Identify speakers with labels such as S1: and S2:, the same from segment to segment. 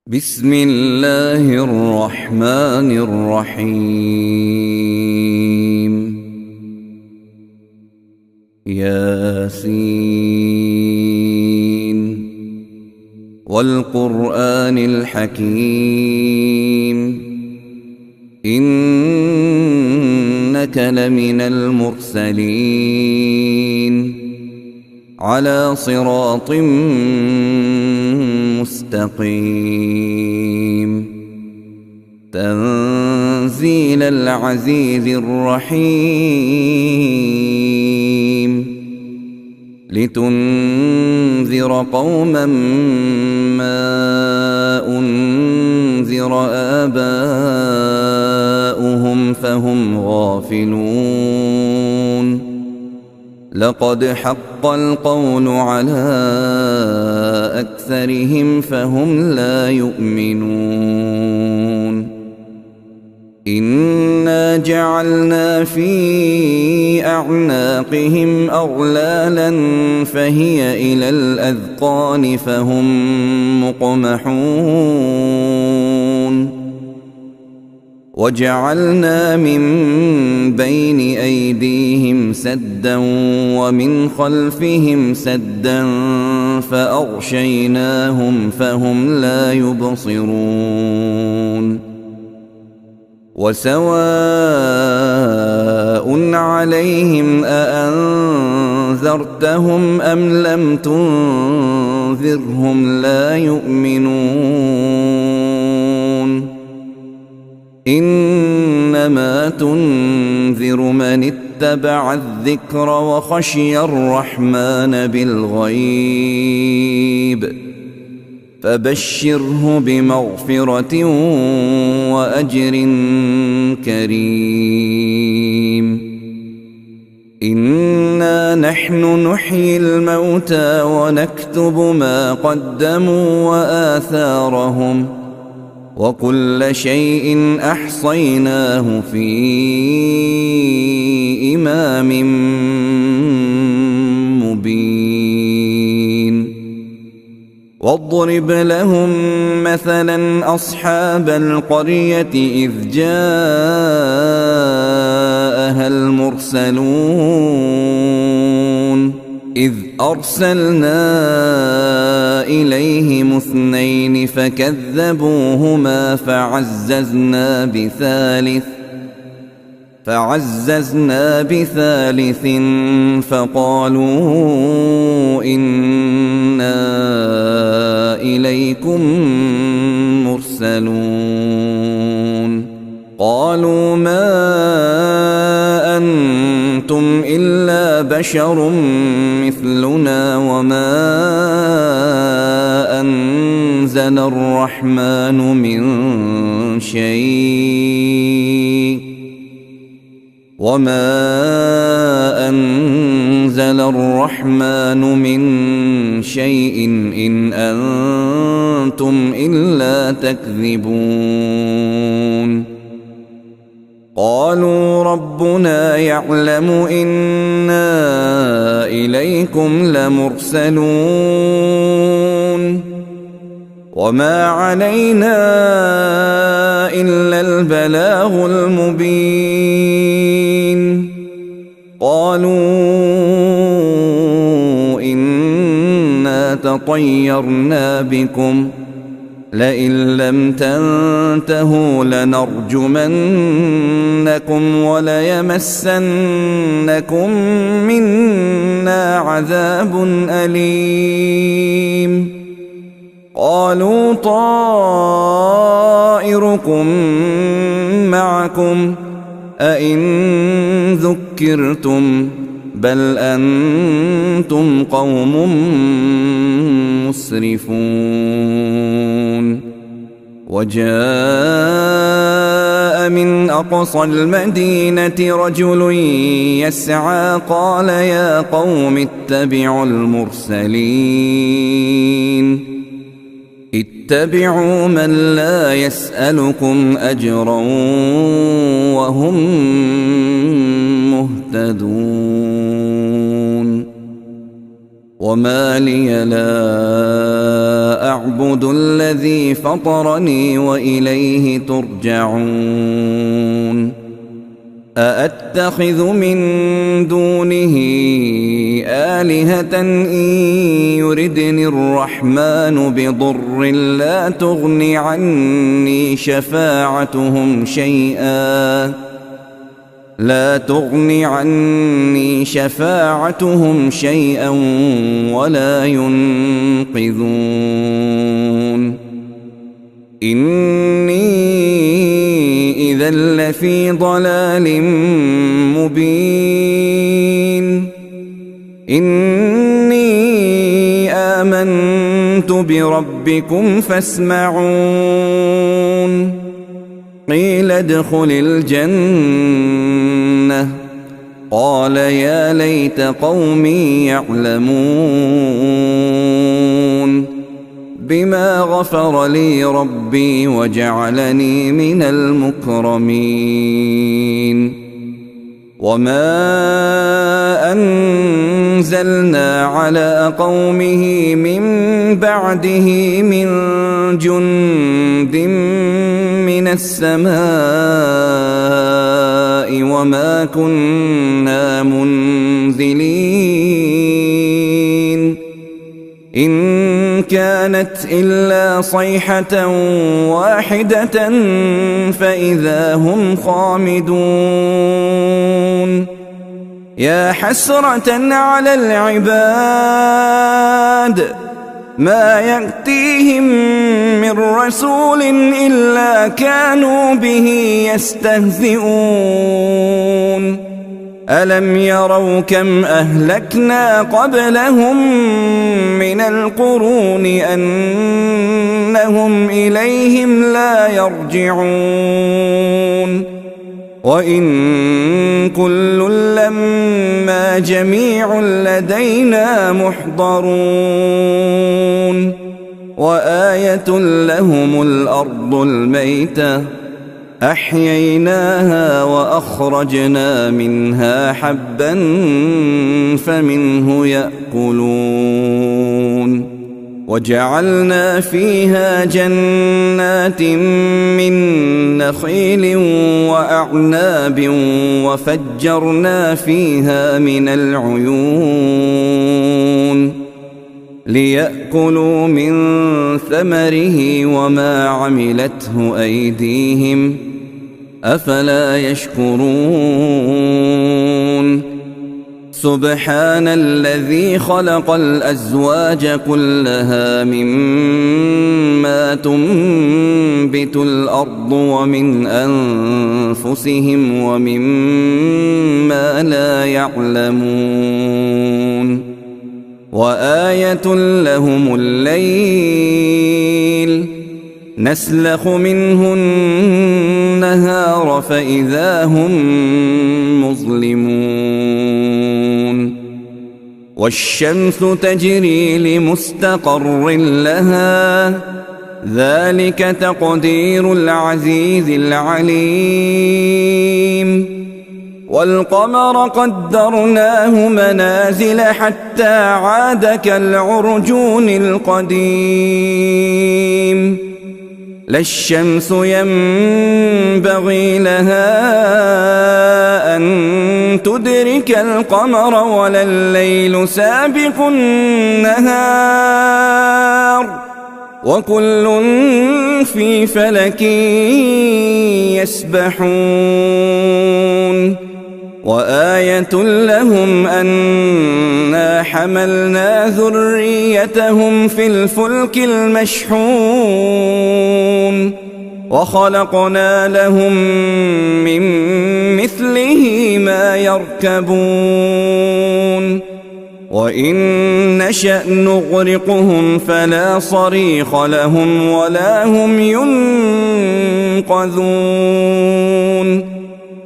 S1: بسم الله الرحمن الرحيم. ياسين والقرآن الحكيم إنك لمن المرسلين على صراط مستقيم تنزيل العزيز الرحيم لتنذر قوما ما أنذر آباؤهم فهم غافلون لقد حق القول على أكثرهم فهم لا يؤمنون إنا جعلنا في أعناقهم أغلالا فهي إلى الأذقان فهم مقمحون وجعلنا من بين أيديهم سدا ومن خلفهم سدا فأغشيناهم فهم لا يبصرون وسواء عليهم أأنذرتهم أم لم تنذرهم لا يؤمنون إنما تنذر من اتبع الذكر وخشي الرحمن بالغيب فبشره بمغفرة وأجر كريم إنا نحن نحيي الموتى ونكتب ما قدموا وآثارهم وكل شيء أحصيناه في إمام مبين واضرب لهم مثلا أصحاب القرية إذ جاءها المرسلون إذ أرسلنا إليهم اثنين فكذبوهما فعززنا بثالث فقالوا إنا إليكم مرسلون قالوا ما أنتم إلا بشر مثلنا وما أنزل الرحمن من شيء إن أنتم إلا تكذبون قالوا ربنا يعلم إنا إليكم لمرسلون وما علينا إلا البلاغ المبين قالوا إنا تطيرنا بكم لئن لم تنتهوا لنرجمنكم وليمسنكم منا عذاب أليم قالوا طائركم معكم أئن ذكرتم بل أنتم قوم مسرفون وجاء من أقصى المدينة رجل يسعى قال يا قوم اتبعوا المرسلين اتبعوا من لا يسألكم أجرا وهم مهتدون وما لي لا أعبد الذي فطرني وإليه ترجعون أأتخذ من دونه آلهة إن يردني الرحمن بضر لا تغن عني شفاعتهم شيئا ولا ينقذون إني إذا لفي ضلال مبين إني آمنت بربكم فاسمعون قيل ادخل الجنة قال يا ليت قومي يعلمون بما غفر لي ربي وجعلني من المكرمين وما أنزلنا على قومه من بعده من جند من السماء وما كنا منزلين إن كانت إلا صيحة واحدة فإذا هم خامدون يا حسرة على العباد ما يأتيهم من رسول إلا كانوا به يستهزئون ألم يروا كم أهلكنا قبلهم من القرون أنهم إليهم لا يرجعون وإن كل لما جميع لدينا محضرون وآية لهم الأرض الميتة أحييناها وأخرجنا منها حبا فمنه يأكلون وجعلنا فيها جنات من نخيل وأعناب وفجرنا فيها من العيون ليأكلوا من ثمره وما عملته أيديهم أفلا يشكرون سبحان الذي خلق الأزواج كلها مما تنبت الأرض ومن أنفسهم ومما لا يعلمون وآية لهم الليل نسلخ منه النهار فإذا هم مظلمون والشمس تجري لمستقر لها ذلك تقدير العزيز العليم والقمر قدرناه منازل حتى عاد كالعرجون القديم لا الشمس ينبغي لها أن تدرك القمر ولا الليل سابق النهار وكل في فلك يسبحون وآية لهم أنا حملنا ذريتهم في الفلك المشحون وخلقنا لهم من مثله ما يركبون وإن نشأ نغرقهم فلا صريخ لهم ولا هم ينقذون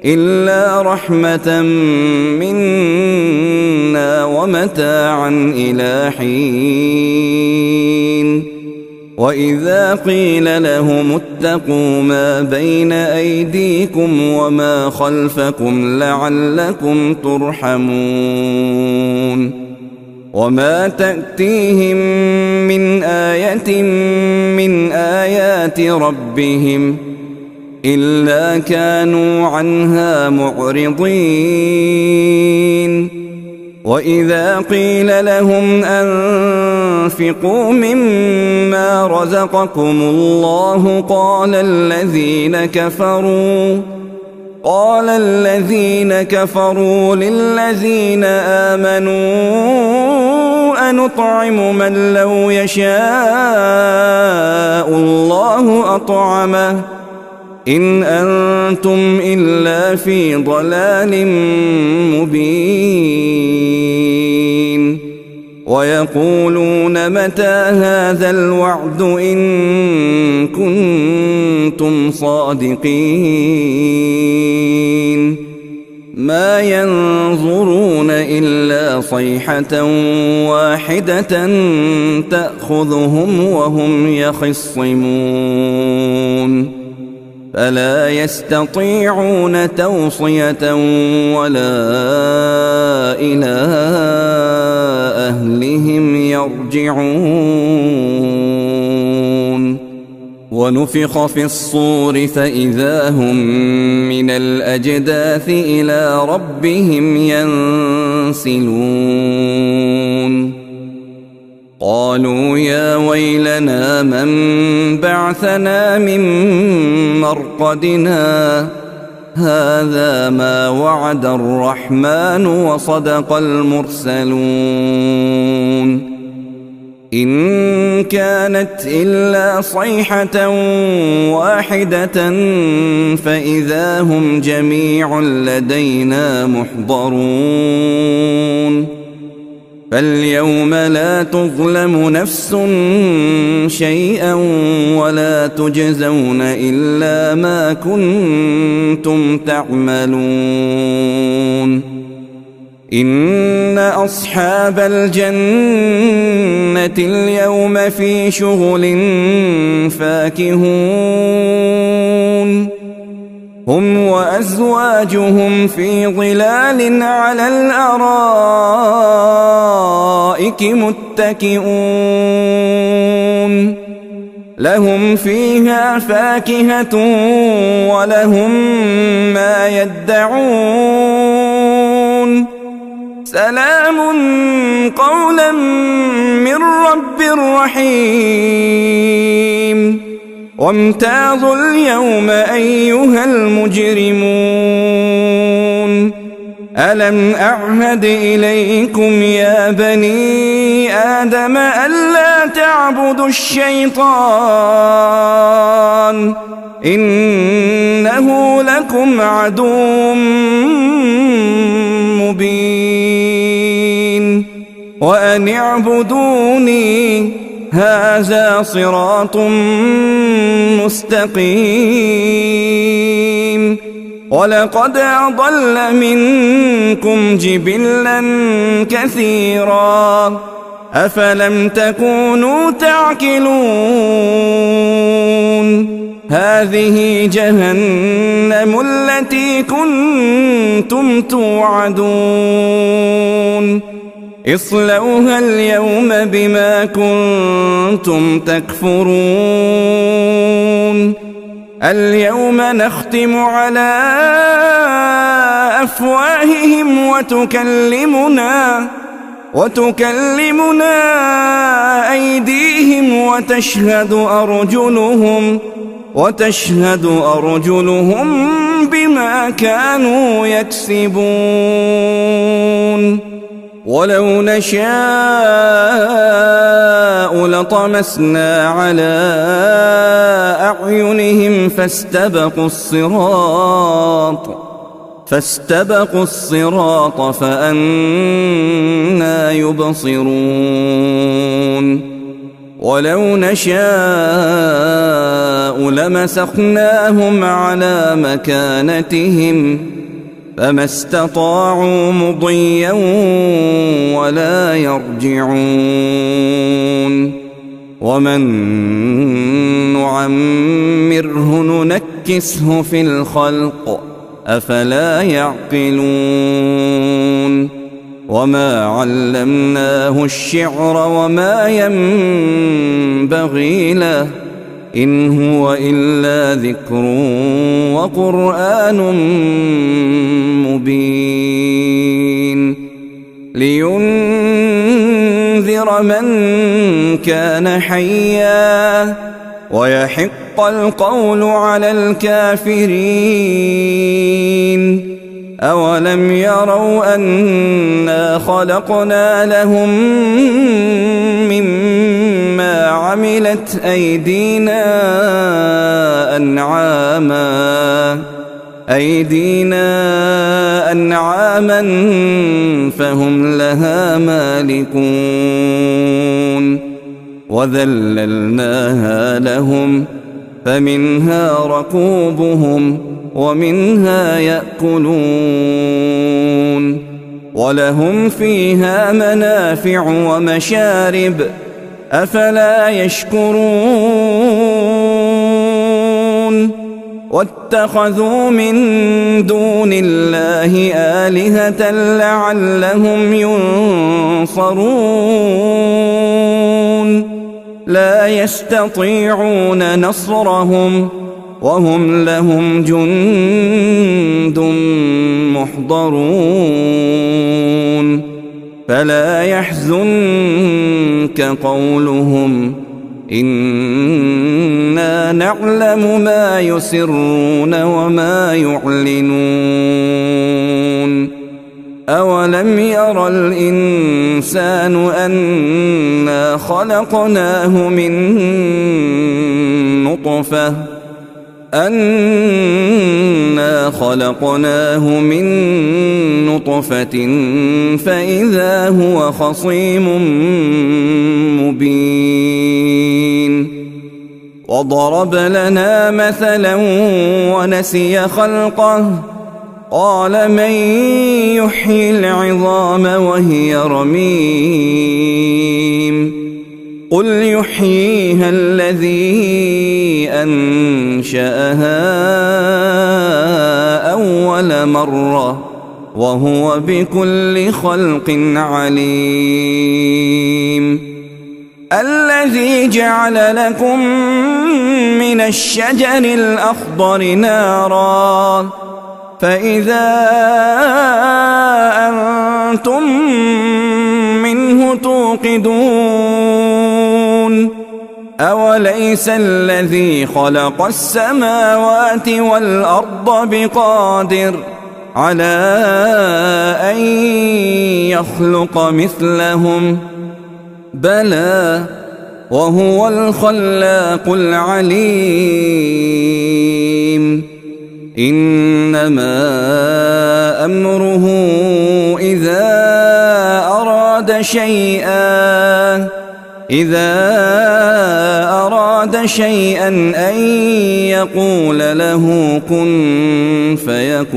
S1: إلا رحمة منا ومتاعا إلى حين وإذا قيل لهم اتقوا ما بين أيديكم وما خلفكم لعلكم ترحمون وما تأتيهم من آية من آيات ربهم إلا كانوا عنها معرضين وإذا قيل لهم أنفقوا مما رزقكم الله قال الذين كفروا للذين آمنوا أنطعم من لو يشاء الله أطعمه إن أنتم إلا في ضلال مبين ويقولون متى هذا الوعد إن كنتم صادقين ما ينظرون إلا صيحة واحدة تأخذهم وهم يخصمون فلا يستطيعون توصية ولا إلى أهلهم يرجعون ونفخ في الصور فإذا هم من الأجداث إلى ربهم ينسلون قالوا يا ويلنا من بعثنا من مرقدنا هذا ما وعد الرحمن وصدق المرسلون إن كانت إلا صيحة واحدة فإذا هم جميع لدينا محضرون فاليوم لا تظلم نفس شيئا ولا تجزون إلا ما كنتم تعملون إن أصحاب الجنة اليوم في شغل فاكهون هم وأزواجهم في ظلال على الأرائك متكئون لهم فيها فاكهة ولهم ما يدعون سلام قولا من رب رحيم وامتازوا اليوم أيها المجرمون ألم أعهد إليكم يا بني آدم ألا تعبدوا الشيطان إنه لكم عدو مبين وأن اعبدوني هذا صراط مستقيم ولقد أضل منكم جبلا كثيرا أفلم تكونوا تعقلون هذه جهنم التي كنتم توعدون اصلوها اليوم بما كنتم تكفرون اليوم نختم على أفواههم وتكلمنا أيديهم وتشهد أرجلهم بما كانوا يكسبون ولو نشاء لطمسنا على أعينهم فاستبقوا الصراط فأنى يبصرون ولو نشاء لمسخناهم على مكانتهم فما استطاعوا مضيا ولا يرجعون ومن نعمره ننكسه في الخلق أفلا يعقلون وما علمناه الشعر وما ينبغي له إن هو إلا ذكر وقرآن مبين لينذر من كان حيا ويحق القول على الكافرين أولم يروا أنا خلقنا لهم مما عملت أيدينا أنعاما فهم لها مالكون وذللناها لهم فمنها ركوبهم ومنها يأكلون ولهم فيها منافع ومشارب أفلا يشكرون واتخذوا من دون الله آلهة لعلهم ينصرون لا يستطيعون نصرهم وهم لهم جند محضرون فلا يحزنك قولهم إنا نعلم ما يسرون وما يعلنون أولم ير الإنسان أنا خلقناه من نطفة فإذا هو خصيم مبين وضرب لنا مثلا ونسي خلقه قال من يحيي العظام وهي رميم قل يحييها الذي أنشأها أول مرة وهو بكل خلق عليم الذي جعل لكم من الشجر الأخضر نارا فإذا أنتم منه توقدون أوليس الذي خلق السماوات والأرض بقادر على أن يخلق مثلهم بلى وهو الخلاق العليم إنما أمره إذا أراد شيئا أن يقول له كن فيكون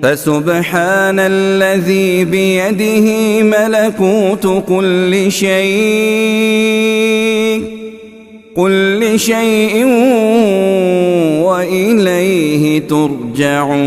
S1: فسبحان الذي بيده ملكوت كل شيء وإليه ترجعون.